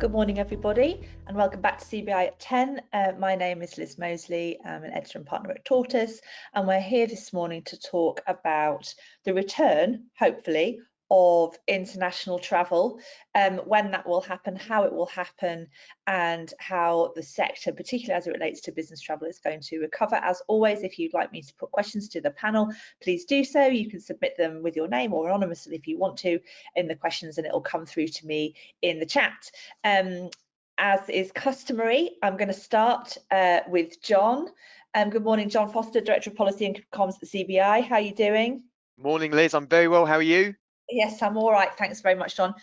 Good morning, everybody, and welcome back to CBI at 10. My name is Liz Mosley. I'm an editor and partner at Tortoise, and we're here this morning to talk about the return, hopefully, of international travel, when that will happen, how it will happen, and how the sector, particularly as it relates to business travel, is going to recover. As always, if you'd like me to put questions to the panel, please do so. You can submit them with your name or anonymously if you want to in the questions, and it will come through to me in the chat. As is customary, I'm going to start with John. Good morning, John Foster, Director of Policy and Comms at the CBI. How are you doing? Morning, Liz. I'm very well. How are you? Yes, I'm all right. Thanks very much, John.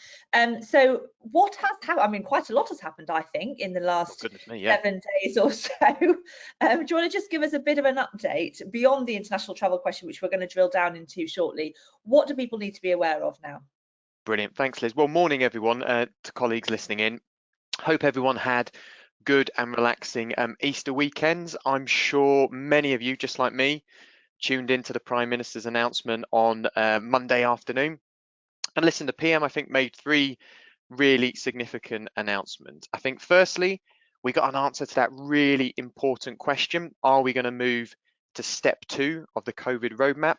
So what has happened? I mean, quite a lot has happened, I think, in the last 7 days or so. Do you want to just give us a bit of an update beyond the international travel question, which we're going to drill down into shortly? What do people need to be aware of now? Brilliant. Thanks, Liz. Well, morning, everyone, to colleagues listening in. Hope everyone had good and relaxing Easter weekends. I'm sure many of you, just like me, tuned into the Prime Minister's announcement on Monday afternoon. And listen, the PM, I think, made 3 really significant announcements. I think, firstly, we got an answer to that really important question. Are we going to move to step 2 of the COVID roadmap?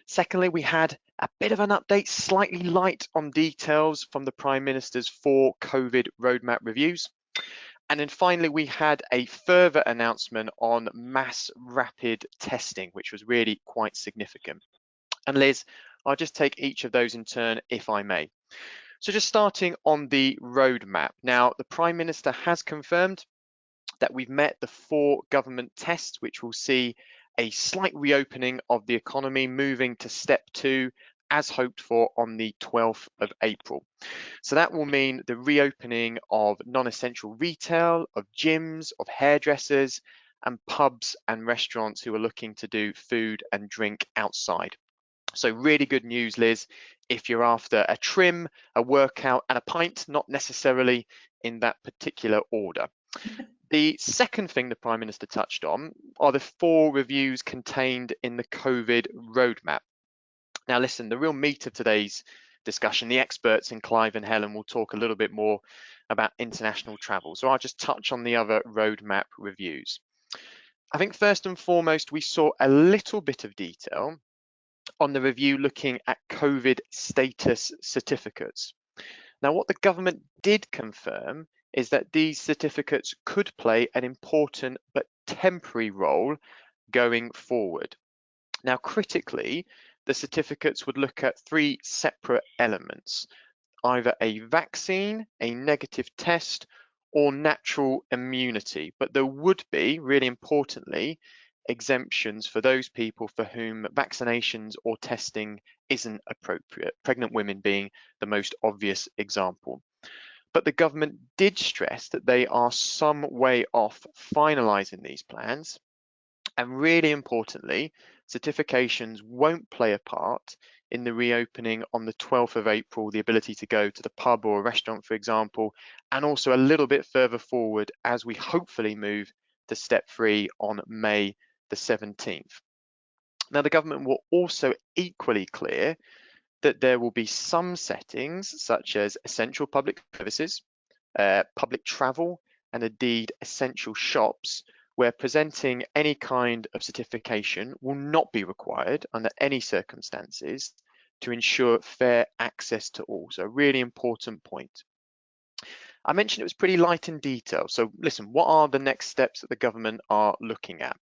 Secondly, we had a bit of an update, slightly light on details from the Prime Minister's 4 COVID roadmap reviews. And then finally, we had a further announcement on mass rapid testing, which was really quite significant. And Liz, I'll just take each of those in turn, if I may. So just starting on the roadmap. Now, the Prime Minister has confirmed that we've met the 4 government tests, which will see a slight reopening of the economy, moving to step 2 as hoped for on the 12th of April. So that will mean the reopening of non-essential retail, of gyms, of hairdressers, and pubs and restaurants who are looking to do food and drink outside. So really good news, Liz, if you're after a trim, a workout, and a pint, not necessarily in that particular order. The second thing the Prime Minister touched on are the 4 reviews contained in the COVID roadmap. Now, listen, the real meat of today's discussion, the experts in Clive and Helen will talk a little bit more about international travel. So I'll just touch on the other roadmap reviews. I think first and foremost, we saw a little bit of detail on the review looking at COVID status certificates. Now, what the government did confirm is that these certificates could play an important but temporary role going forward. Now, critically, the certificates would look at 3 separate elements, either a vaccine, a negative test, or natural immunity. But there would be, really importantly, exemptions for those people for whom vaccinations or testing isn't appropriate, pregnant women being the most obvious example. But the government did stress that they are some way off finalising these plans. And really importantly, certifications won't play a part in the reopening on the 12th of April, the ability to go to the pub or a restaurant, for example, and also a little bit further forward as we hopefully move to step 3 on May the 17th. Now, the government were also equally clear that there will be some settings, such as essential public services, public travel, and indeed essential shops, where presenting any kind of certification will not be required under any circumstances to ensure fair access to all. So a really important point. I mentioned it was pretty light in detail. So listen, what are the next steps that the government are looking at?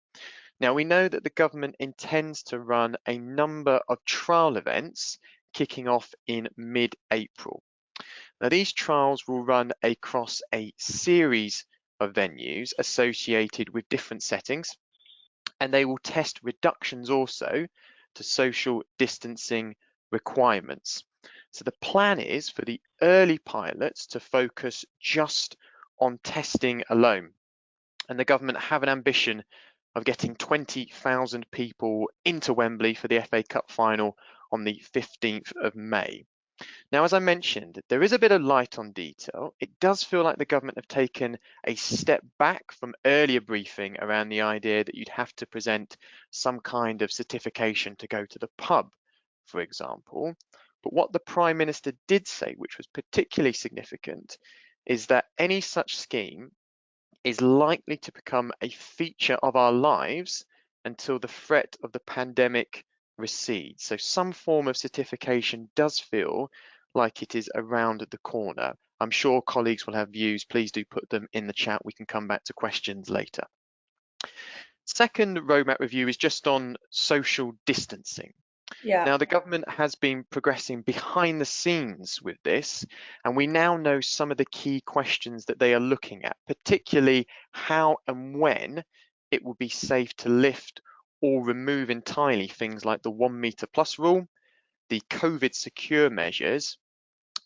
Now, we know that the government intends to run a number of trial events kicking off in mid-April. Now, these trials will run across a series of venues associated with different settings, and they will test reductions also to social distancing requirements. So the plan is for the early pilots to focus just on testing alone, and the government have an ambition of getting 20,000 people into Wembley for the FA Cup final on the 15th of May. Now, as I mentioned, there is a bit of light on detail. It does feel like the government have taken a step back from earlier briefing around the idea that you'd have to present some kind of certification to go to the pub, for example. But what the Prime Minister did say, which was particularly significant, is that any such scheme is likely to become a feature of our lives until the threat of the pandemic recedes. So some form of certification does feel like it is around the corner. I'm sure colleagues will have views. Please do put them in the chat. We can come back to questions later. Second roadmap review is just on social distancing. Yeah. Now, the government has been progressing behind the scenes with this, and we now know some of the key questions that they are looking at, particularly how and when it will be safe to lift or remove entirely things like the 1 metre plus rule, the COVID secure measures,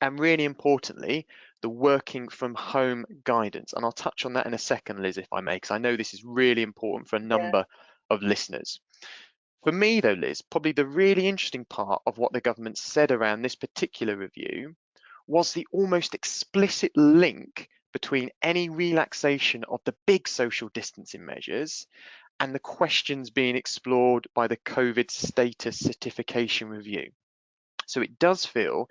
and really importantly, the working from home guidance. And I'll touch on that in a second, Liz, if I may, because I know this is really important for a Yeah. number of listeners. For me, though, Liz, probably the really interesting part of what the government said around this particular review was the almost explicit link between any relaxation of the big social distancing measures and the questions being explored by the COVID status certification review. So it does feel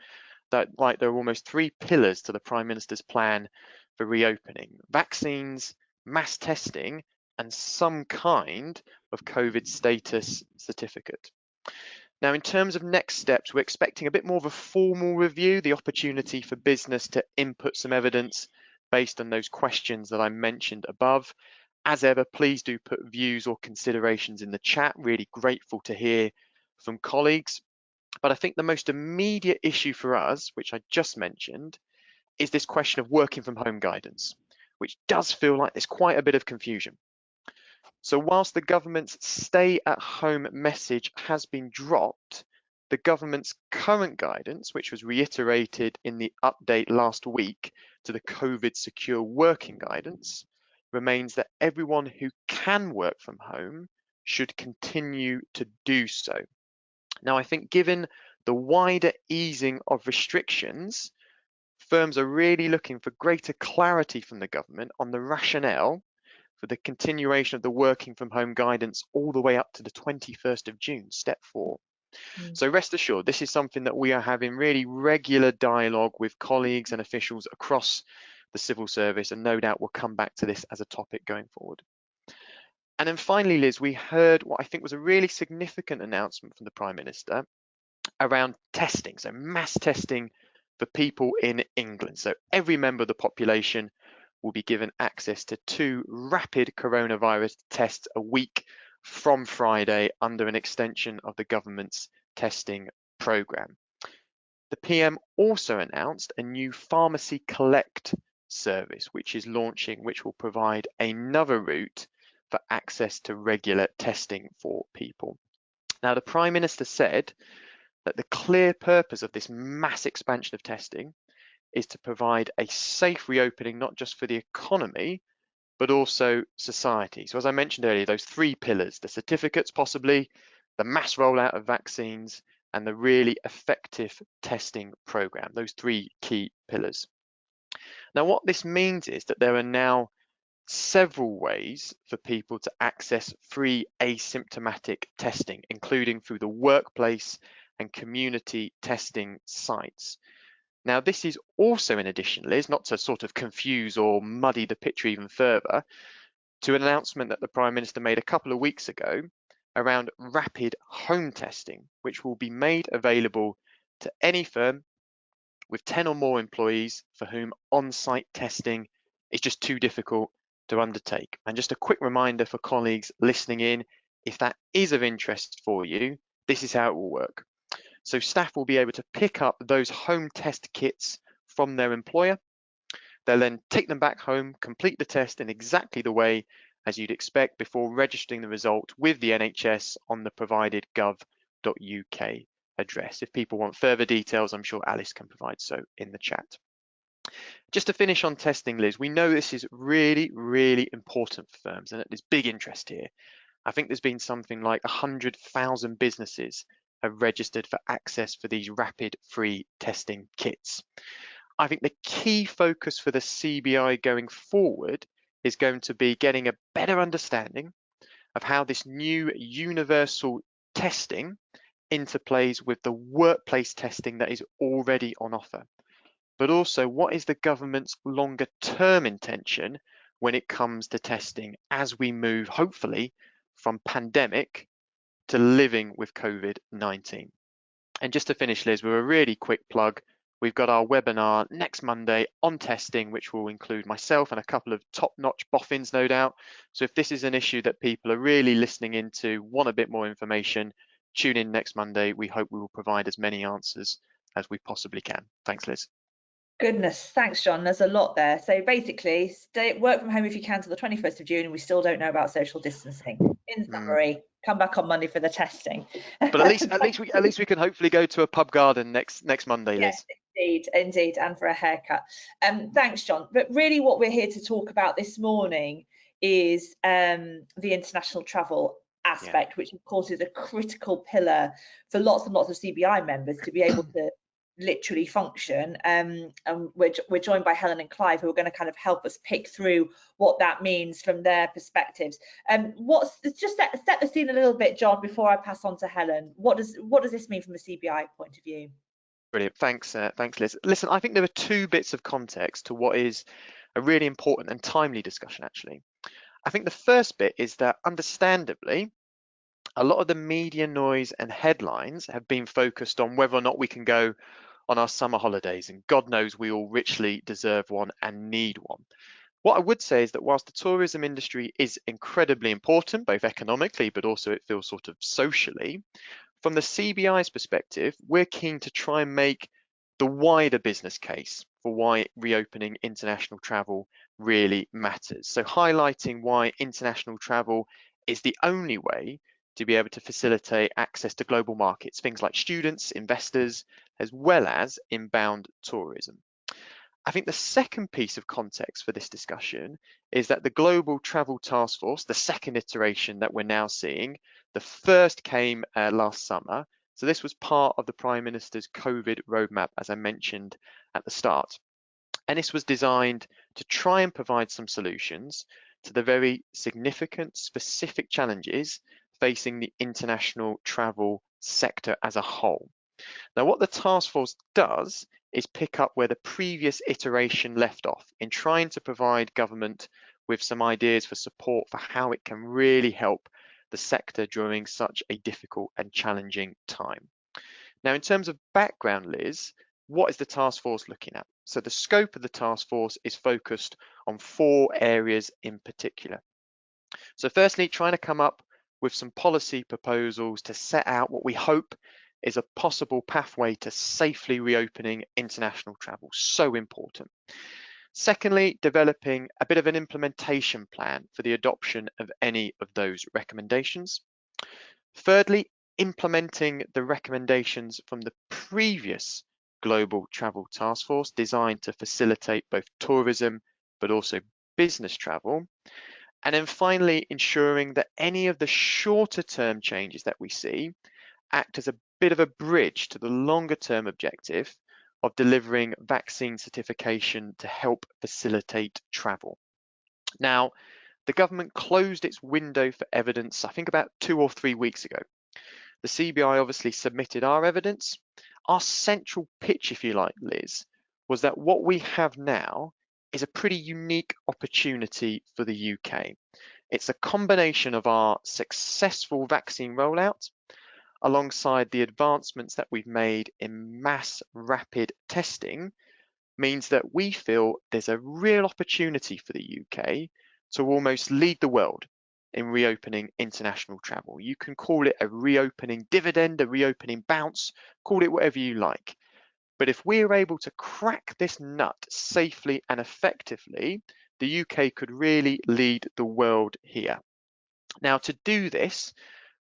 that like there are almost three pillars to the Prime Minister's plan for reopening: vaccines, mass testing, and some kind of COVID status certificate. Now, in terms of next steps, we're expecting a bit more of a formal review, the opportunity for business to input some evidence based on those questions that I mentioned above. As ever, please do put views or considerations in the chat. Really grateful to hear from colleagues. But I think the most immediate issue for us, which I just mentioned, is this question of working from home guidance, which does feel like there's quite a bit of confusion. So whilst the government's stay at home message has been dropped, the government's current guidance, which was reiterated in the update last week to the COVID secure working guidance, remains that everyone who can work from home should continue to do so. Now, I think given the wider easing of restrictions, firms are really looking for greater clarity from the government on the rationale for the continuation of the working from home guidance all the way up to the 21st of June, step 4. So rest assured, this is something that we are having really regular dialogue with colleagues and officials across the civil service, and no doubt we'll come back to this as a topic going forward. And then finally, Liz, we heard what I think was a really significant announcement from the Prime Minister around testing, so mass testing for people in England. So every member of the population will be given access to 2 rapid coronavirus tests a week from Friday under an extension of the government's testing programme. The PM also announced a new pharmacy collect service, which is launching, which will provide another route for access to regular testing for people. Now, the Prime Minister said that the clear purpose of this mass expansion of testing is to provide a safe reopening, not just for the economy, but also society. So as I mentioned earlier, those 3 pillars, the certificates possibly, the mass rollout of vaccines, and the really effective testing program, those 3 key pillars. Now, what this means is that there are now several ways for people to access free asymptomatic testing, including through the workplace and community testing sites. Now, this is also in addition, Liz, not to sort of confuse or muddy the picture even further, to an announcement that the Prime Minister made a couple of weeks ago around rapid home testing, which will be made available to any firm with 10 or more employees for whom on-site testing is just too difficult to undertake. And just a quick reminder for colleagues listening in, if that is of interest for you, this is how it will work. So staff will be able to pick up those home test kits from their employer. They'll then take them back home, complete the test in exactly the way as you'd expect before registering the result with the NHS on the provided gov.uk address. If people want further details, I'm sure Alice can provide so in the chat. Just to finish on testing, Liz, we know this is really, really important for firms and there's big interest here. I think there's been something like 100,000 businesses have registered for access for these rapid free testing kits. I think the key focus for the CBI going forward is going to be getting a better understanding of how this new universal testing interplays with the workplace testing that is already on offer. but also what is the government's longer term intention when it comes to testing as we move, hopefully, from pandemic to living with COVID-19. And just to finish, Liz, with a really quick plug, we've got our webinar next Monday on testing, which will include myself and a couple of top-notch boffins, no doubt. So if this is an issue that people are really listening into, want a bit more information, tune in next Monday. We hope we will provide as many answers as we possibly can. Thanks, Liz. Goodness, thanks, John. There's a lot there. So basically, work from home if you can till the 21st of June, and we still don't know about social distancing. In summary, come back on Monday for the testing. But at least we can hopefully go to a pub garden next Monday, Liz. Yes, indeed, and for a haircut. Thanks, John. But really, what we're here to talk about this morning is the international travel aspect, which of course is a critical pillar for lots and lots of CBI members to be able to literally function. And we're joined by Helen and Clive, who are going to kind of help us pick through what that means from their perspectives. Just set the scene a little bit, John, before I pass on to Helen. What does this mean from a CBI point of view? Brilliant. Thanks, Liz. Listen, I think there are two bits of context to what is a really important and timely discussion, actually. I think the first bit is that, understandably, a lot of the media noise and headlines have been focused on whether or not we can go on our summer holidays, and God knows we all richly deserve one and need one. What I would say is that whilst the tourism industry is incredibly important, both economically, but also it feels sort of socially, from the CBI's perspective, we're keen to try and make the wider business case for why reopening international travel really matters. So highlighting why international travel is the only way to be able to facilitate access to global markets, things like students, investors, as well as inbound tourism. I think the second piece of context for this discussion is that the Global Travel Task Force, the second iteration that we're now seeing, the first came last summer. So this was part of the Prime Minister's COVID roadmap, as I mentioned at the start. And this was designed to try and provide some solutions to the very significant, specific challenges facing the international travel sector as a whole. Now, what the task force does is pick up where the previous iteration left off in trying to provide government with some ideas for support for how it can really help the sector during such a difficult and challenging time. Now, in terms of background, Liz, what is the task force looking at? So the scope of the task force is focused on 4 areas in particular. So firstly, trying to come up with some policy proposals to set out what we hope is a possible pathway to safely reopening international travel. So important. Secondly, developing a bit of an implementation plan for the adoption of any of those recommendations. Thirdly, implementing the recommendations from the previous Global Travel Task Force designed to facilitate both tourism but also business travel. And then finally, ensuring that any of the shorter term changes that we see act as a bit of a bridge to the longer term objective of delivering vaccine certification to help facilitate travel. Now, the government closed its window for evidence, I think about 2 or 3 weeks ago. The CBI obviously submitted our evidence. Our central pitch, if you like, Liz, was that what we have now is a pretty unique opportunity for the UK. It's a combination of our successful vaccine rollout alongside the advancements that we've made in mass rapid testing means that we feel there's a real opportunity for the UK to almost lead the world in reopening international travel. You can call it a reopening dividend, a reopening bounce, call it whatever you like. But if we're able to crack this nut safely and effectively, the UK could really lead the world here. Now, to do this,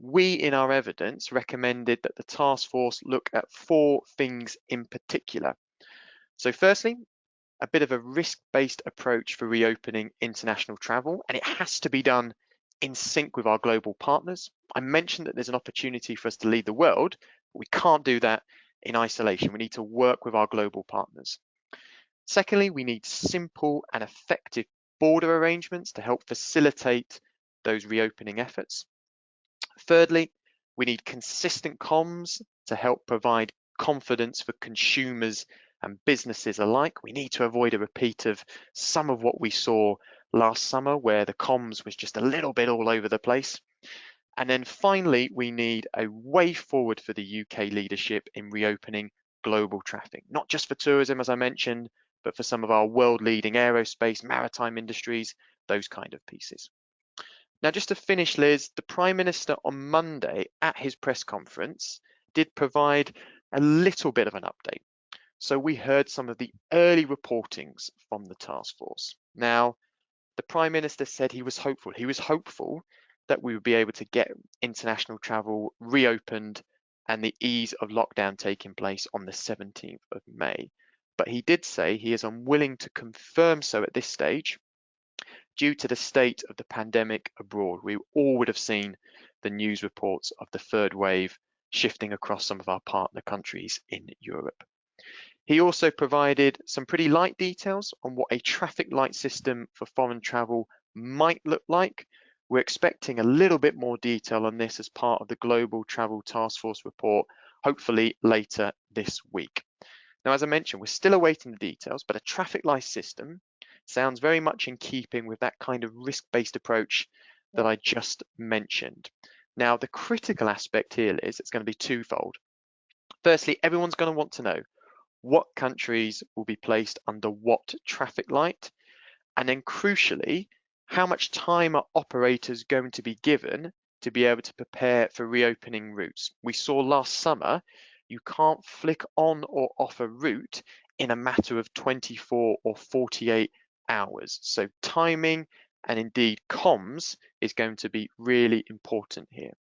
we in our evidence recommended that the task force look at 4 things in particular. So firstly, a bit of a risk-based approach for reopening international travel, and it has to be done in sync with our global partners. I mentioned that there's an opportunity for us to lead the world, but we can't do that in isolation. We need to work with our global partners. Secondly, we need simple and effective border arrangements to help facilitate those reopening efforts. Thirdly, we need consistent comms to help provide confidence for consumers and businesses alike. We need to avoid a repeat of some of what we saw last summer, where the comms was just a little bit all over the place. And then finally, we need a way forward for the UK leadership in reopening global traffic, not just for tourism, as I mentioned, but for some of our world-leading aerospace, maritime industries, those kind of pieces. Now, just to finish, Liz, the Prime Minister on Monday at his press conference did provide a little bit of an update. So we heard some of the early reportings from the task force. Now, the Prime Minister said he was hopeful. He was hopeful that we would be able to get international travel reopened and the ease of lockdown taking place on the 17th of May. But he did say he is unwilling to confirm so at this stage due to the state of the pandemic abroad. We all would have seen the news reports of the third wave shifting across some of our partner countries in Europe. He also provided some pretty light details on what a traffic light system for foreign travel might look like. We're expecting a little bit more detail on this as part of the Global Travel Task Force report, hopefully later this week. Now, as I mentioned, we're still awaiting the details, but a traffic light system sounds very much in keeping with that kind of risk-based approach that I just mentioned. Now, the critical aspect here is it's going to be twofold. Firstly, everyone's going to want to know what countries will be placed under what traffic light, and then crucially, how much time are operators going to be given to be able to prepare for reopening routes. We saw last summer, you can't flick on or off a route in a matter of 24 or 48 hours. So timing and indeed comms is going to be really important here.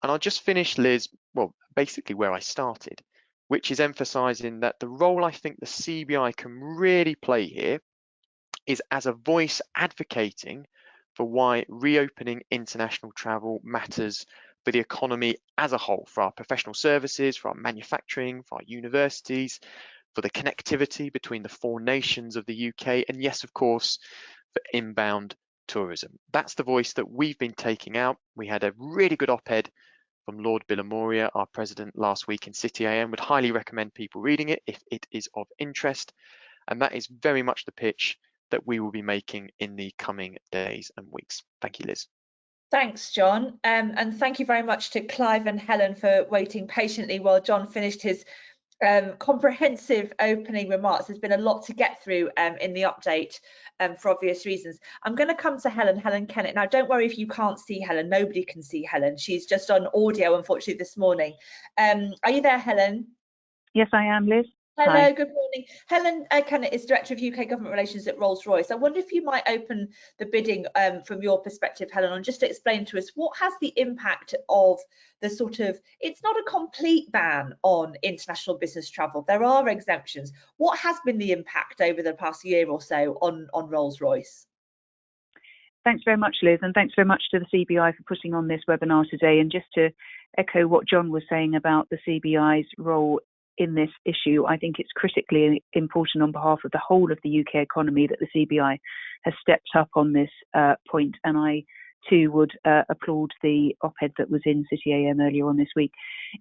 And I'll just finish, Liz, well, basically where I started, which is emphasizing that the role I think the CBI can really play here is as a voice advocating for why reopening international travel matters for the economy as a whole, for our professional services, for our manufacturing, for our universities, for the connectivity between the four nations of the UK, and yes, of course, for inbound tourism. That's the voice that we've been taking out. We had a really good op-ed from Lord Billamoria, our president, last week in City AM. Would highly recommend people reading it if it is of interest. And that is very much the pitch that we will be making in the coming days and weeks. Thank you, Liz. Thanks, John. And thank you very much to Clive and Helen for waiting patiently while John finished his comprehensive opening remarks. There's been a lot to get through in the update for obvious reasons. I'm going to come to Helen Kennett. Now, don't worry if you can't see Helen. Nobody can see Helen. She's just on audio, unfortunately, this morning. Are you there, Helen? Yes, I am, Liz. Hello, Hi. good morning. Helen Kennett is Director of UK Government Relations at Rolls-Royce. I wonder if you might open the bidding from your perspective, Helen, and just explain to us what has the impact of the sort of, it's not a complete ban on international business travel. There are exemptions. What has been the impact over the past year or so on Rolls-Royce? Thanks very much, Liz, and thanks very much to the CBI for putting on this webinar today. And just to echo what John was saying about the CBI's role in this issue, I think it's critically important on behalf of the whole of the UK economy that the CBI has stepped up on this point. And I too would applaud the op-ed that was in City AM earlier on this week.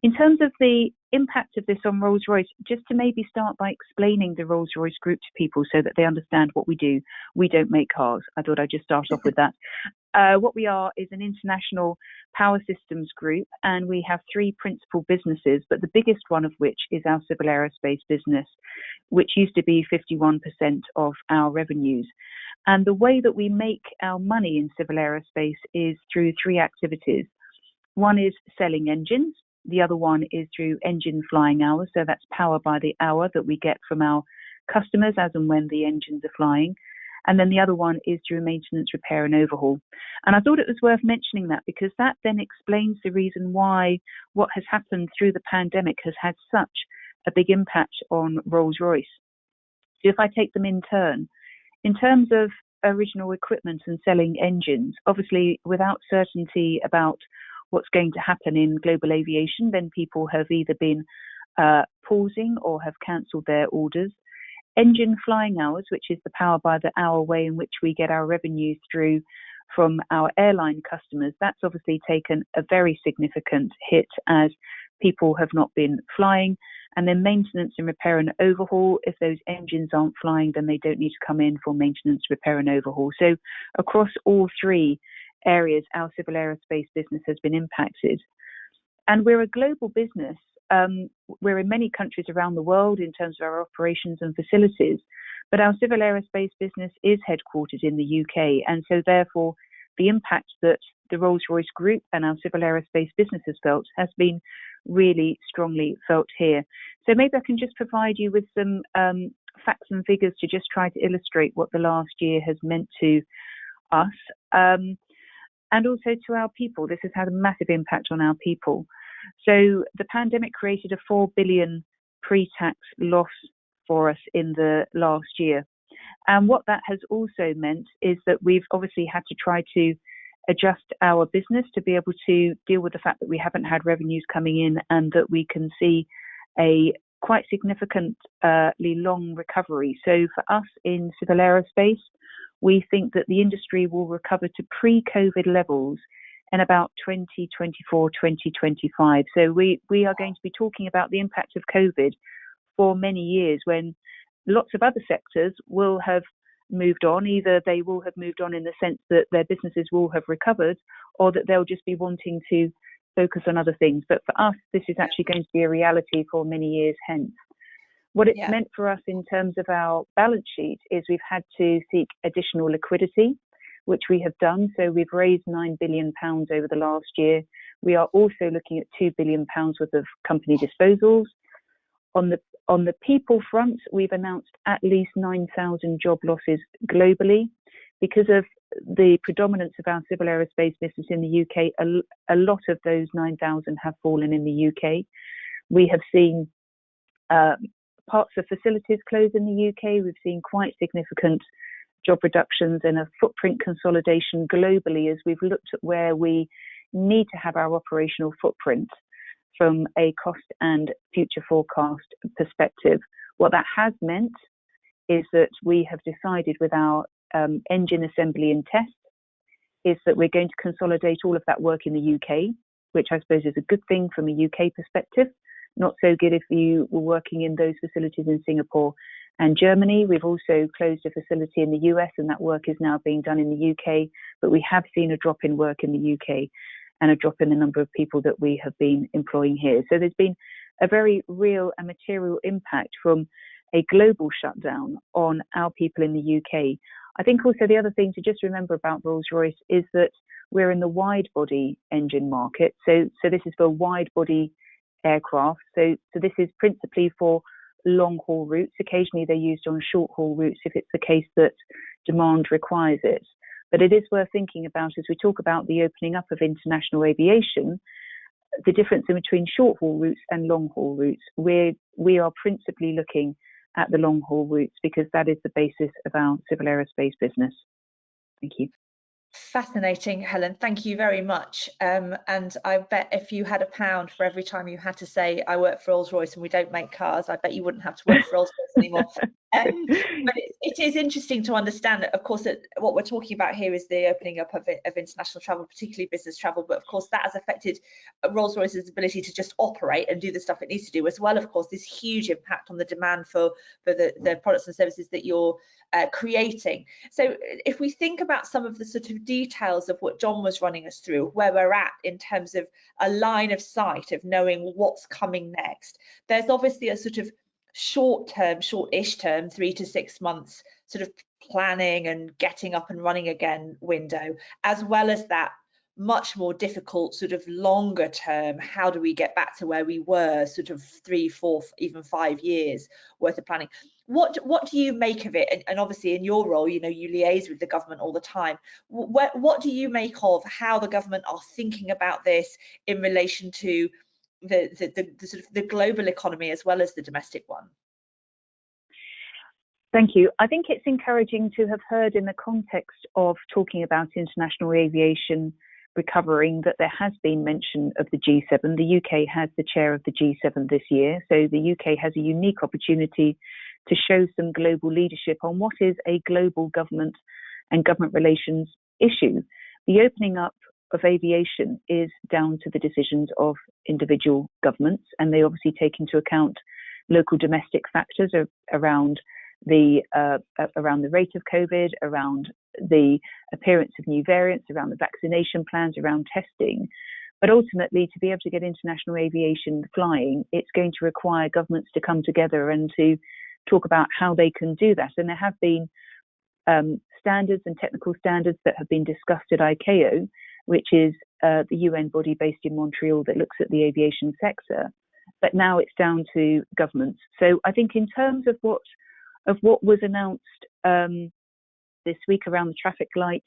In terms of the impact of this on Rolls-Royce, just to maybe start by explaining the Rolls-Royce group to people so that they understand what we do. We don't make cars. I thought I'd just start off with that. What we are is an international power systems group, and we have three principal businesses, but the biggest one of which is our civil aerospace business, which used to be 51% of our revenues. And the way that we make our money in civil aerospace is through three activities. One is selling engines. The other one is through engine flying hours. So that's power by the hour that we get from our customers as and when the engines are flying. And then the other one is through maintenance, repair and overhaul. And I thought it was worth mentioning that because that then explains the reason why what has happened through the pandemic has had such a big impact on Rolls-Royce. So if I take them in turn, in terms of original equipment and selling engines, obviously without certainty about what's going to happen in global aviation, then people have either been pausing or have cancelled their orders. Engine flying hours, which is the power by the hour way in which we get our revenues through from our airline customers, that's obviously taken a very significant hit as people have not been flying And then maintenance and repair and overhaul. If those engines aren't flying, then they don't need to come in for maintenance, repair and overhaul. So across all three areas, our civil aerospace business has been impacted. And we're a global business. We're in many countries around the world in terms of our operations and facilities, but our civil aerospace business is headquartered in the UK. And so therefore, the impact that the Rolls-Royce Group and our civil aerospace business has felt has been really strongly felt here. So maybe I can just provide you with some facts and figures to just try to illustrate what the last year has meant to us and also to our people. This has had a massive impact on our people. So the pandemic created a 4 billion pre-tax loss for us in the last year. And what that has also meant is that we've obviously had to try to adjust our business to be able to deal with the fact that we haven't had revenues coming in and that we can see a quite significantly long recovery. So for us in civil aerospace, we think that the industry will recover to pre-COVID levels in about 2024, 2025. So we are going to be talking about the impact of COVID for many years, when lots of other sectors will have moved on. Either they will have moved on in the sense that their businesses will have recovered, or that they'll just be wanting to focus on other things. But for us, this is actually going to be a reality for many years hence. What it's meant for us in terms of our balance sheet is we've had to seek additional liquidity, which we have done. So we've raised £9 billion over the last year. We are also looking at £2 billion worth of company disposals. On the people front, we've announced at least 9,000 job losses globally. Because of the predominance of our civil aerospace business in the UK, a lot of those 9,000 have fallen in the UK. We have seen parts of facilities close in the UK. We've seen quite significant job reductions and a footprint consolidation globally as we've looked at where we need to have our operational footprint from a cost and future forecast perspective. What that has meant is that we have decided with our engine assembly and test is that we're going to consolidate all of that work in the UK, which I suppose is a good thing from a UK perspective. Not so good if you were working in those facilities in Singapore and Germany. We've also closed a facility in the US, and that work is now being done in the UK, but we have seen a drop in work in the UK and a drop in the number of people that we have been employing here. So there's been a very real and material impact from a global shutdown on our people in the UK. I think also the other thing to just remember about Rolls-Royce is that we're in the wide body engine market. So this is for wide body aircraft. So this is principally for long haul routes. Occasionally they're used on short haul routes if it's the case that demand requires it. But it is worth thinking about as we talk about the opening up of international aviation, the difference in between short haul routes and long haul routes. We are principally looking at the long haul routes because that is the basis of our civil aerospace business. Thank you. Fascinating, Helen. Thank you very much. And I bet if you had £1 for every time you had to say, I work for Rolls-Royce and we don't make cars, I bet you wouldn't have to work for Rolls-Royce anymore. But it is interesting to understand that, of course, that what we're talking about here is the opening up of international travel, particularly business travel. But of course, that has affected Rolls-Royce's ability to just operate and do the stuff it needs to do, as well, of course, this huge impact on the demand for the products and services that you're creating. So if we think about some of the sort of details of what John was running us through, where we're at in terms of a line of sight of knowing what's coming next, there's obviously a sort of short-ish term, 3 to 6 months sort of planning and getting up and running again window, as well as that much more difficult sort of longer term, how do we get back to where we were sort of 3, 4, even 5 years worth of planning. What do you make of it? And obviously in your role, you know, you liaise with the government all the time. What do you make of how the government are thinking about this in relation to the sort of the global economy as well as the domestic one? Thank you. I think it's encouraging to have heard in the context of talking about international aviation recovering that there has been mention of the G7. The UK has the chair of the G7 this year. So the UK has a unique opportunity to show some global leadership on what is a global government and government relations issue. The opening up of aviation is down to the decisions of individual governments, and they obviously take into account local domestic factors around the rate of COVID, around the appearance of new variants, around the vaccination plans, around testing. But ultimately, to be able to get international aviation flying, it's going to require governments to come together and to talk about how they can do that. And there have been standards and technical standards that have been discussed at ICAO, which is the UN body based in Montreal that looks at the aviation sector. But now it's down to governments. So I think in terms of what was announced this week around the traffic light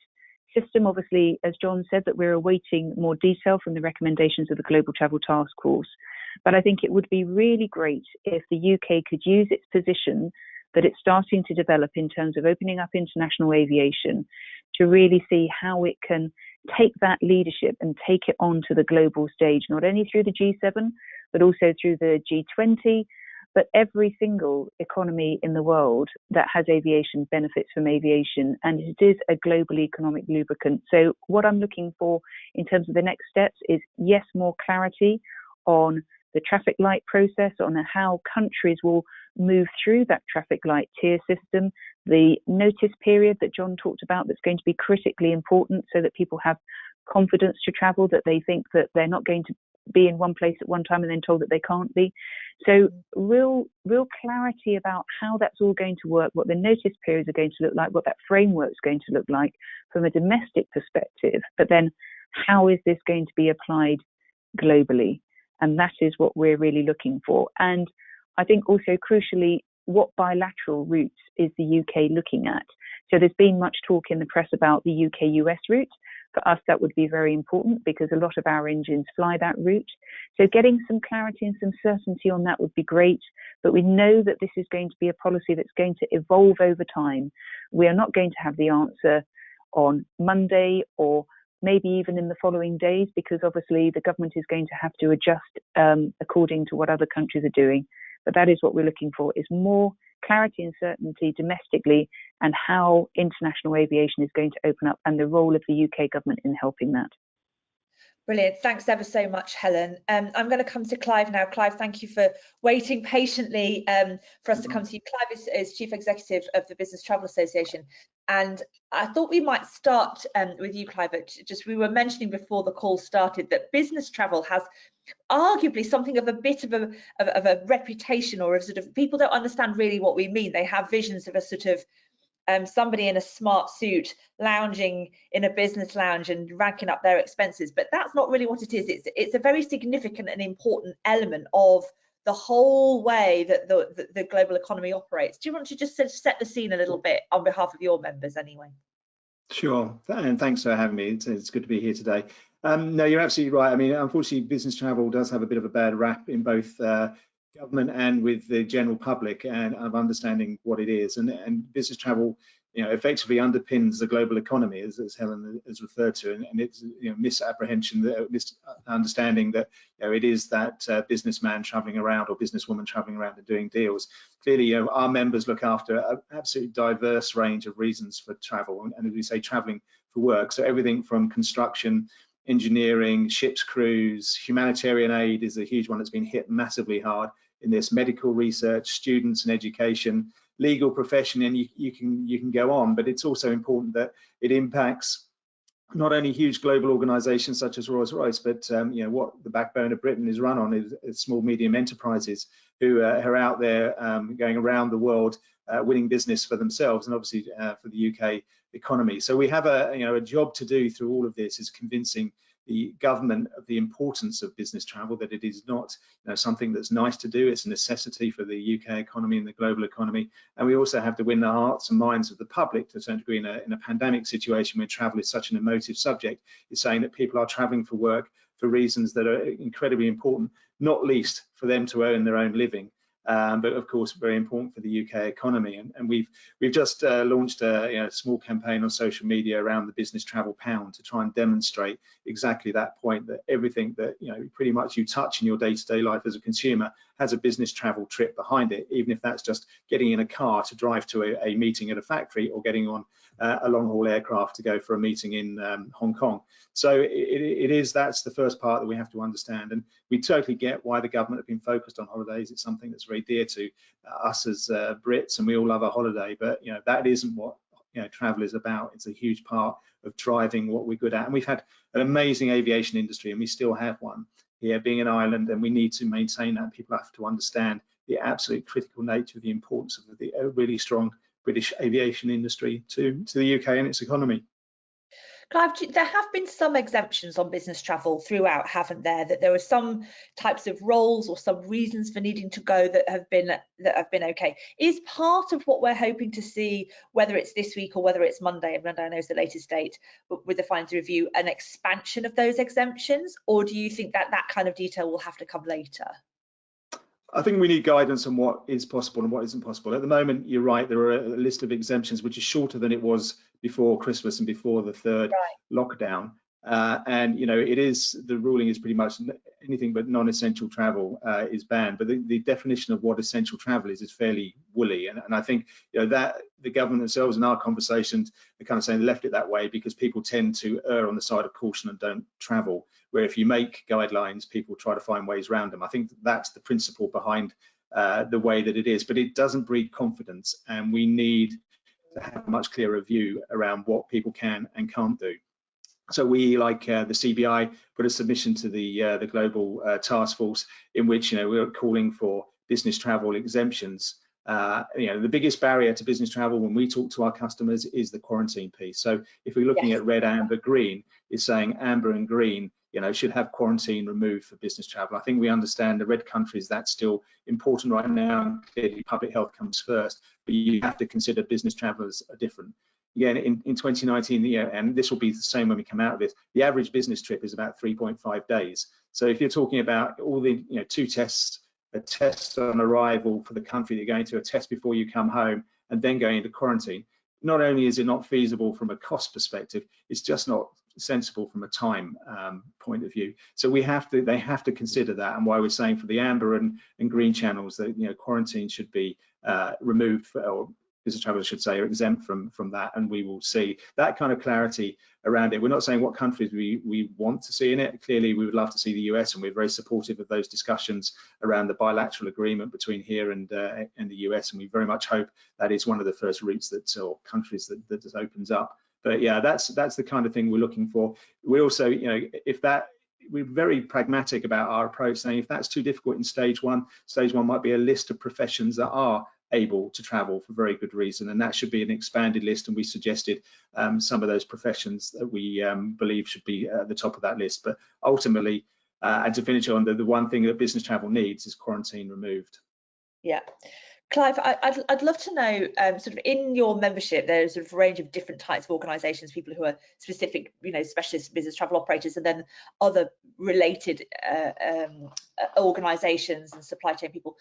system, obviously, as John said, that we're awaiting more detail from the recommendations of the Global Travel Task Force. But I think it would be really great if the UK could use its position that it's starting to develop in terms of opening up international aviation to really see how it can take that leadership and take it onto the global stage, not only through the G7, but also through the G20, but every single economy in the world that has aviation benefits from aviation, and it is a global economic lubricant. So what I'm looking for in terms of the next steps is, yes, more clarity on the traffic light process, on how countries will move through that traffic light tier system, the notice period that John talked about that's going to be critically important so that people have confidence to travel, that they think that they're not going to be in one place at one time and then told that they can't be. So real clarity about how that's all going to work, what the notice periods are going to look like, what that framework is going to look like from a domestic perspective, but then how is this going to be applied globally? And that is what we're really looking for. And I think also crucially, what bilateral routes is the UK looking at? So there's been much talk in the press about the UK-US route. For us, that would be very important because a lot of our engines fly that route. So getting some clarity and some certainty on that would be great. But we know that this is going to be a policy that's going to evolve over time. We are not going to have the answer on Monday or maybe even in the following days, because obviously the government is going to have to adjust according to what other countries are doing. But that is what we're looking for, is more clarity and certainty domestically and how international aviation is going to open up and the role of the UK government in helping that. Brilliant. Thanks ever so much, Helen. I'm going to come to Clive now. Clive, thank you for waiting patiently for us to come to you. Clive is Chief Executive of the Business Travel Association. And I thought we might start with you, Clive. We were mentioning before the call started that business travel has arguably something of a bit of a reputation, or of sort of, people don't understand really what we mean. They have visions of a sort of somebody in a smart suit lounging in a business lounge and ranking up their expenses, but that's not really what it is. It's a very significant and important element of the whole way that the global economy operates. Do you want to just set the scene a little bit on behalf of your members anyway? Sure, and thanks for having me. It's good to be here today. No, you're absolutely right. I mean, unfortunately, business travel does have a bit of a bad rap in both government and with the general public, and of understanding what it is. And business travel, effectively underpins the global economy, as Helen has referred to, and it's misapprehension, misunderstanding that it is that businessman traveling around or businesswoman traveling around and doing deals. Clearly, our members look after an absolutely diverse range of reasons for travel, and as we say, traveling for work. So everything from construction, engineering, ship's crews, humanitarian aid is a huge one that's been hit massively hard in this, medical research, students and education, legal profession, and you can go on. But it's also important that it impacts not only huge global organizations such as Rolls-Royce, but what the backbone of Britain is run on is small medium enterprises who are out there going around the world winning business for themselves and obviously for the UK economy. So we have a job to do through all of this, is convincing the government of the importance of business travel, that it is not something that's nice to do, it's a necessity for the UK economy and the global economy. And we also have to win the hearts and minds of the public to a certain degree in a pandemic situation where travel is such an emotive subject, is saying that people are traveling for work for reasons that are incredibly important, not least for them to earn their own living. But of course, very important for the UK economy. And we've just launched a small campaign on social media around the business travel pound to try and demonstrate exactly that point, that everything that pretty much you touch in your day-to-day life as a consumer has a business travel trip behind it, even if that's just getting in a car to drive to a meeting at a factory, or getting on a long-haul aircraft to go for a meeting in Hong Kong. So that's the first part that we have to understand. And we totally get why the government have been focused on holidays. It's something that's very very dear to us as Brits, and we all love a holiday, but that isn't what travel is about. It's a huge part of driving what we're good at, and we've had an amazing aviation industry, and we still have one here, being an island, and we need to maintain that. People have to understand the absolute critical nature of the importance of the really strong British aviation industry to the UK and its economy. Clive, there have been some exemptions on business travel throughout, haven't there? That there were some types of roles or some reasons for needing to go that have been okay. Is part of what we're hoping to see, whether it's this week or whether it's Monday, and Monday I know is the latest date, but with the finance review, an expansion of those exemptions, or do you think that that kind of detail will have to come later? I think we need guidance on what is possible and what isn't possible. At the moment, you're right, there are a list of exemptions which is shorter than it was before Christmas and before the third lockdown. And it is, the ruling is pretty much anything but non-essential travel is banned. But the definition of what essential travel is fairly woolly. And I think that the government themselves in our conversations are kind of saying they left it that way because people tend to err on the side of caution and don't travel. Where if you make guidelines, people try to find ways around them. I think that's the principle behind the way that it is. But it doesn't breed confidence, and we need to have a much clearer view around what people can and can't do. So we, like the CBI, put a submission to the global task force in which we're calling for business travel exemptions. The biggest barrier to business travel when we talk to our customers is the quarantine piece. So if we're looking at red, amber, green, it's saying amber and green should have quarantine removed for business travel. I think we understand the red countries, that's still important right now. Clearly public health comes first, but you have to consider business travelers are different. Again, in 2019, and this will be the same when we come out of this, the average business trip is about 3.5 days. So if you're talking about all the two tests, a test on arrival for the country you're going to, a test before you come home, and then going into quarantine, not only is it not feasible from a cost perspective, it's just not sensible from a time point of view. So they have to consider that, and why we're saying for the amber and green channels that quarantine should be removed or business travelers should say are exempt from that, and we will see that kind of clarity around it. We're not saying what countries we want to see in it. Clearly we would love to see the US, and we're very supportive of those discussions around the bilateral agreement between here and the US, and we very much hope that is one of the first routes or countries that opens up. But yeah, that's the kind of thing we're looking for. We also, we're very pragmatic about our approach, saying if that's too difficult in stage one might be a list of professions that are able to travel for very good reason, and that should be an expanded list, and we suggested some of those professions that we believe should be at the top of that list. But ultimately, and to finish on, the one thing that business travel needs is quarantine removed. Yeah. Clive, I'd love to know, sort of in your membership, there's a range of different types of organisations, people who are specific, specialist business travel operators, and then other related organisations and supply chain people.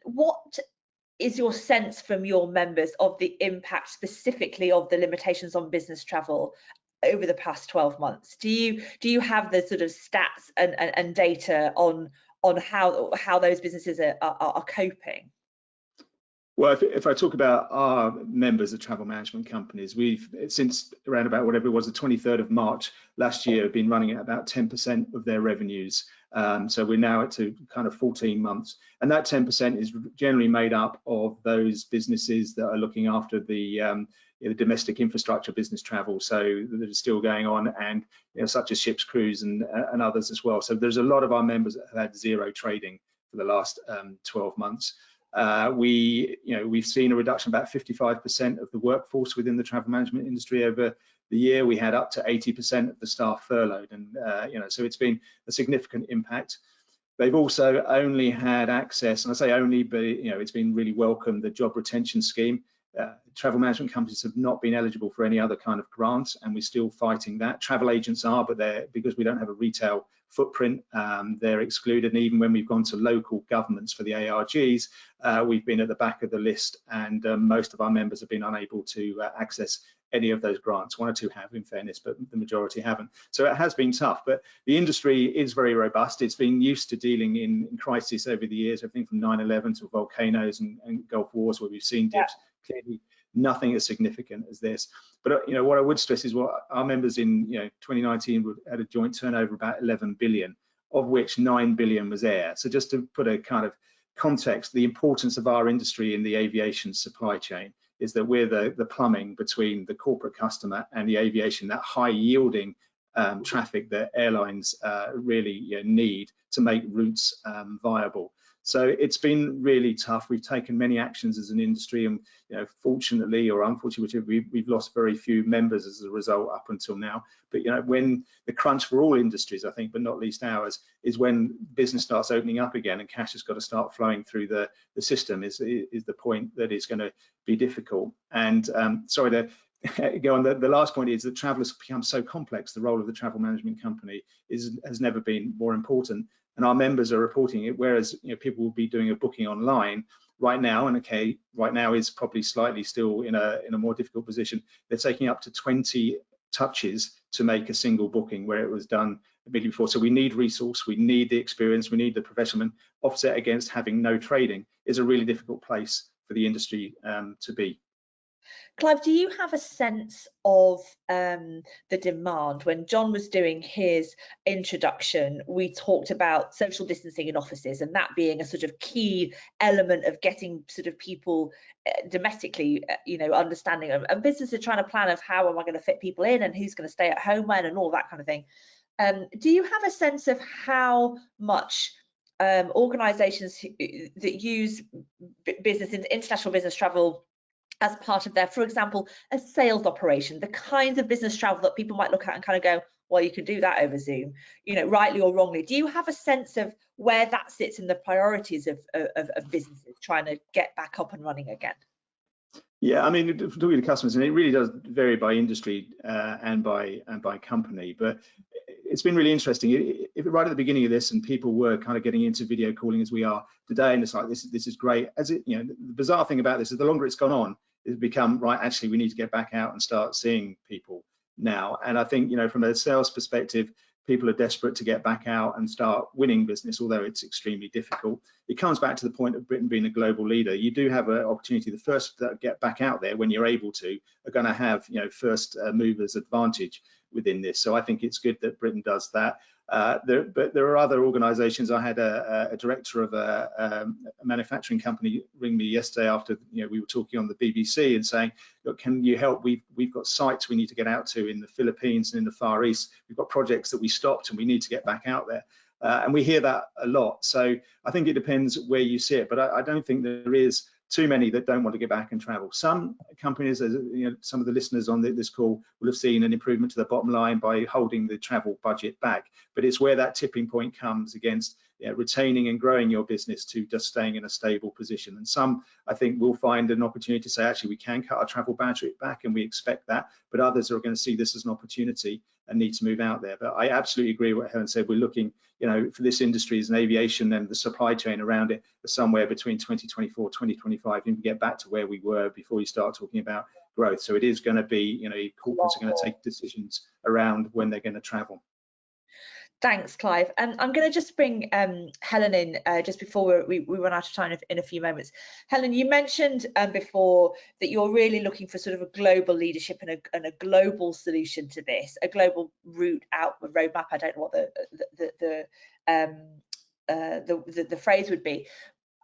What is your sense from your members of the impact specifically of the limitations on business travel over the past 12 months? Do you have the sort of stats and data on how those businesses are coping? Well, if I talk about our members of travel management companies, we've, since around about whatever it was, the 23rd of March last year, have been running at about 10% of their revenues. So we're now at to kind of 14 months. And that 10% is generally made up of those businesses that are looking after the domestic infrastructure business travel. So that is still going on, and such as ships, cruise, and others as well. So there's a lot of our members that have had zero trading for the last 12 months. We've seen a reduction of about 55% of the workforce within the travel management industry over the year. We had up to 80% of the staff furloughed, and so it's been a significant impact. They've also only had access, and I say only, but it's been really welcome, the job retention scheme. Travel management companies have not been eligible for any other kind of grants, and we're still fighting that. Travel agents are, but because we don't have a retail footprint, they're excluded. And even when we've gone to local governments for the ARGs, we've been at the back of the list, and most of our members have been unable to access any of those grants. One or two have, in fairness, but the majority haven't. So it has been tough, but the industry is very robust. It's been used to dealing in crisis over the years, everything from 9/11 to volcanoes and Gulf Wars, where we've seen dips. Clearly nothing as significant as this. But what I would stress is what our members in 2019 had a joint turnover about 11 billion, of which 9 billion was air. So just to put a kind of context, the importance of our industry in the aviation supply chain is that we're the plumbing between the corporate customer and the aviation, that high yielding traffic that airlines really need to make routes viable. So it's been really tough. We've taken many actions as an industry, and fortunately or unfortunately, we've lost very few members as a result up until now. But when the crunch for all industries, I think, but not least ours, is when business starts opening up again and cash has got to start flowing through the system. Is the point that it's going to be difficult. And sorry to go on. The last point is that travel has become so complex. The role of the travel management company has never been more important. And our members are reporting it, whereas people will be doing a booking online right now, and right now is probably slightly still in a more difficult position. They're taking up to 20 touches to make a single booking, where it was done immediately before. So we need resource, we need the experience, we need the professional. Offset against having no trading is a really difficult place for the industry to be. Clive, do you have a sense of the demand? When John was doing his introduction, we talked about social distancing in offices and that being a sort of key element of getting sort of people domestically, understanding and businesses trying to plan of how am I going to fit people in and who's going to stay at home when and all that kind of thing. Do you have a sense of how much organisations that use international business travel as part of their, for example, a sales operation, the kinds of business travel that people might look at and kind of go, well, you can do that over Zoom, rightly or wrongly. Do you have a sense of where that sits in the priorities of businesses trying to get back up and running again? Yeah, I mean, talking to customers, and it really does vary by industry and by company, but it's been really interesting. Right at the beginning of this, and people were kind of getting into video calling as we are today, and it's like this is great. The bizarre thing about this is the longer it's gone on, it's become right. Actually, we need to get back out and start seeing people now. And I think from a sales perspective, people are desperate to get back out and start winning business, although it's extremely difficult. It comes back to the point of Britain being a global leader. You do have an opportunity. The first that get back out there when you're able to are going to have first movers advantage within this. So I think it's good that Britain does that. But there are other organisations. I had a director of a manufacturing company ring me yesterday after we were talking on the BBC and saying, look, can you help? We've got sites we need to get out to in the Philippines and in the Far East. We've got projects that we stopped and we need to get back out there. And we hear that a lot. So I think it depends where you sit, but I don't think there is too many that don't want to get back and travel. Some companies, some of the listeners on this call will have seen an improvement to their bottom line by holding the travel budget back. But it's where that tipping point comes against retaining and growing your business to just staying in a stable position. And some, I think, will find an opportunity to say, actually, we can cut our travel budget back, and we expect that. But others are going to see this as an opportunity and need to move out there. But I absolutely agree with what Helen said. We're looking, for this industry as an aviation and the supply chain around it, for somewhere between 2024, 2025, you can get back to where we were before you start talking about growth. So it is going to be, corporates are going to take decisions around when they're going to travel. Thanks, Clive. And I'm going to just bring Helen in just before we run out of time in a few moments. Helen, you mentioned before that you're really looking for sort of a global leadership and a global solution to this, a global route out, the roadmap. I don't know what the phrase would be.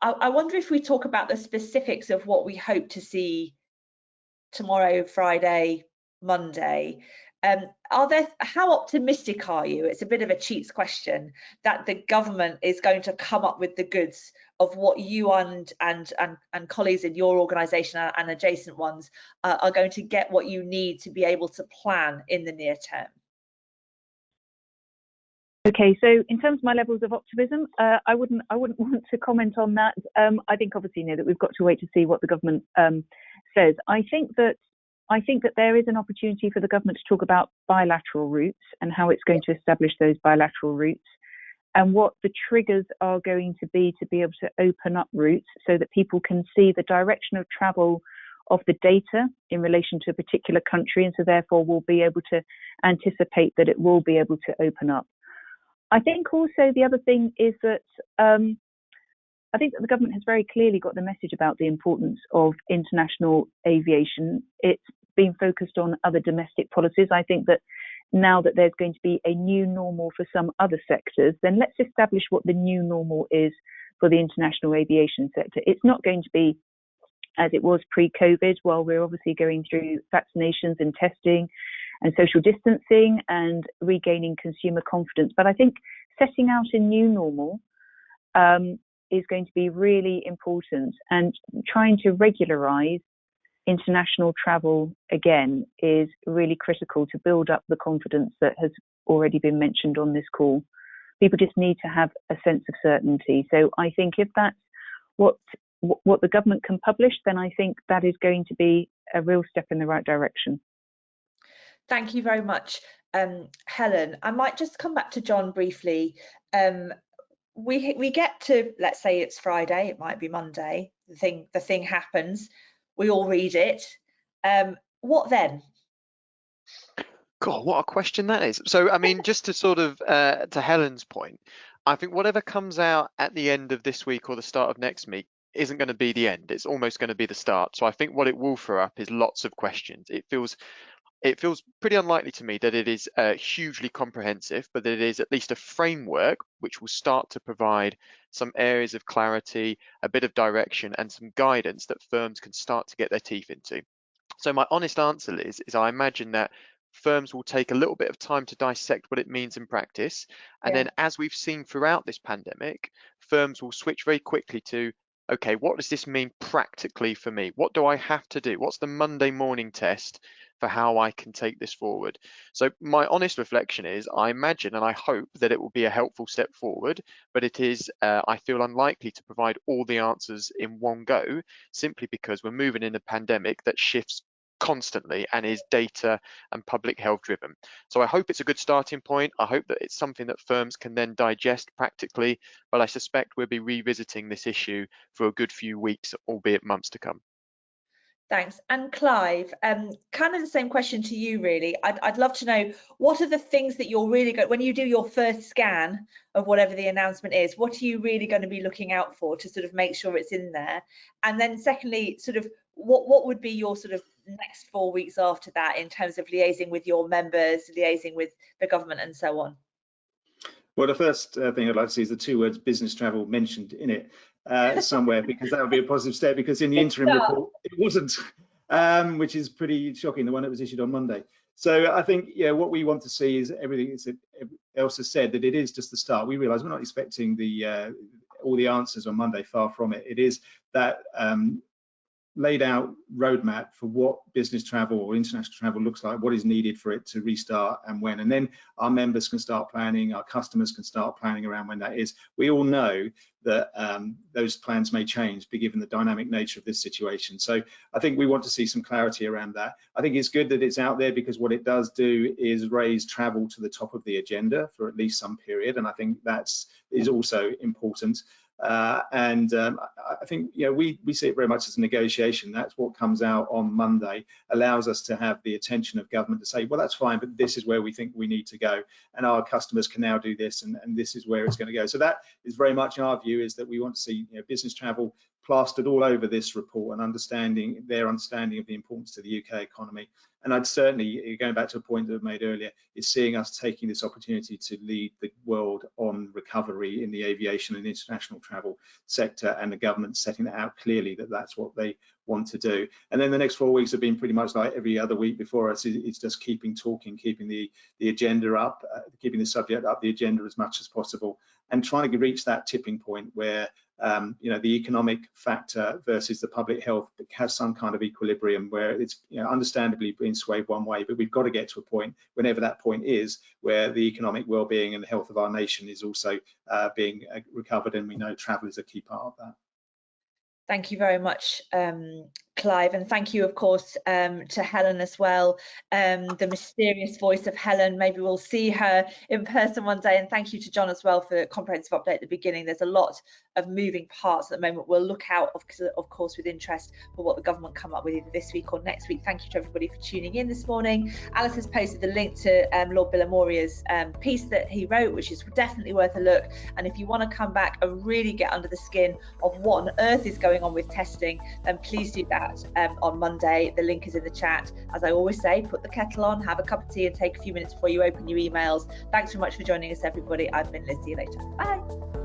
I wonder if we talk about the specifics of what we hope to see tomorrow, Friday, Monday. How optimistic are you? It's a bit of a cheats question that the government is going to come up with the goods of what you and colleagues in your organisation and adjacent ones are going to get what you need to be able to plan in the near term. Okay, so in terms of my levels of optimism, I wouldn't want to comment on that. I think obviously that we've got to wait to see what the government says. I think that there is an opportunity for the government to talk about bilateral routes and how it's going to establish those bilateral routes and what the triggers are going to be able to open up routes so that people can see the direction of travel of the data in relation to a particular country, and so therefore will be able to anticipate that it will be able to open up. I think also the other thing is that I think that the government has very clearly got the message about the importance of international aviation. It's been focused on other domestic policies. I think that now that there's going to be a new normal for some other sectors, then let's establish what the new normal is for the international aviation sector. It's not going to be as it was pre-COVID, while we're obviously going through vaccinations and testing and social distancing and regaining consumer confidence. But I think setting out a new normal is going to be really important, and trying to regularize international travel again is really critical to build up the confidence that has already been mentioned on this call. People just need to have a sense of certainty. So I think if that's what the government can publish, then I think that is going to be a real step in the right direction. Thank you very much, Helen. I might just come back to John briefly. We get to, let's say it's Friday, it might be Monday, the thing happens, we all read it. What then? God, what a question that is. So, I mean, just to sort of, to Helen's point, I think whatever comes out at the end of this week or the start of next week isn't going to be the end. It's almost going to be the start. So I think what it will throw up is lots of questions. It feels pretty unlikely to me that it is hugely comprehensive, but that it is at least a framework which will start to provide some areas of clarity, a bit of direction, and some guidance that firms can start to get their teeth into. So my honest answer, Liz, is I imagine that firms will take a little bit of time to dissect what it means in practice. And then, as we've seen throughout this pandemic, firms will switch very quickly to, okay, what does this mean practically for me? What do I have to do? What's the Monday morning test for how I can take this forward? So my honest reflection is, I imagine and I hope that it will be a helpful step forward, but it is, I feel, unlikely to provide all the answers in one go, simply because we're moving in a pandemic that shifts constantly and is data and public health driven. So I hope it's a good starting point. I hope that it's something that firms can then digest practically, but I suspect we'll be revisiting this issue for a good few weeks, albeit months to come. Thanks. And Clive, kind of the same question to you, really. I'd love to know, what are the things that you're really going, when you do your first scan of whatever the announcement is, what are you really going to be looking out for to sort of make sure it's in there? And then secondly, sort of what would be your sort of next 4 weeks after that in terms of liaising with your members, liaising with the government and so on? Well, the first thing I'd like to see is the two words business travel mentioned in it somewhere, because that would be a positive step, because in the interim report it wasn't, which is pretty shocking, the one that was issued on Monday. So I think, yeah, what we want to see is everything else has said, that it is just the start. We realise we're not expecting all the answers on Monday, far from it. It is that laid out roadmap for what business travel or international travel looks like, what is needed for it to restart and when, and then our members can start planning, our customers can start planning around when that is. We all know that those plans may change given the dynamic nature of this situation. So I think we want to see some clarity around that. I think it's good that it's out there, because what it does do is raise travel to the top of the agenda for at least some period, and I think that's also important. I think, you know, we see it very much as a negotiation. That's what comes out on Monday, allows us to have the attention of government to say, well, that's fine, but this is where we think we need to go, and our customers can now do this, and this is where it's going to go. So that is very much our view, is that we want to see, you know, business travel plastered all over this report, and their understanding of the importance to the UK economy. And I'd certainly, going back to a point that I made earlier, is seeing us taking this opportunity to lead the world on recovery in the aviation and international travel sector, and the government setting that out clearly, that that's what they want to do. And then the next 4 weeks have been pretty much like every other week before us. It's just keeping talking, keeping the agenda up, keeping the subject up the agenda as much as possible, and trying to reach that tipping point where you know, the economic factor versus the public health has some kind of equilibrium, where it's, you know, understandably being swayed one way, but we've got to get to a point, whenever that point is, where the economic well-being and the health of our nation is also being recovered, and we know travel is a key part of that. Thank you very much, Clive, and thank you, of course, to Helen as well, the mysterious voice of Helen. Maybe we'll see her in person one day, and thank you to John as well for a comprehensive update at the beginning. There's a lot of moving parts at the moment. We'll look out, of course, with interest for what the government come up with either this week or next week. Thank you to everybody for tuning in this morning. Alice has posted the link to Lord Billamoria's piece that he wrote, which is definitely worth a look. And if you want to come back and really get under the skin of what on earth is going on with testing, then please do that on Monday. The link is in the chat. As I always say, put the kettle on, have a cup of tea, and take a few minutes before you open your emails. Thanks very much for joining us, everybody. I've been Liz. See you later. Bye.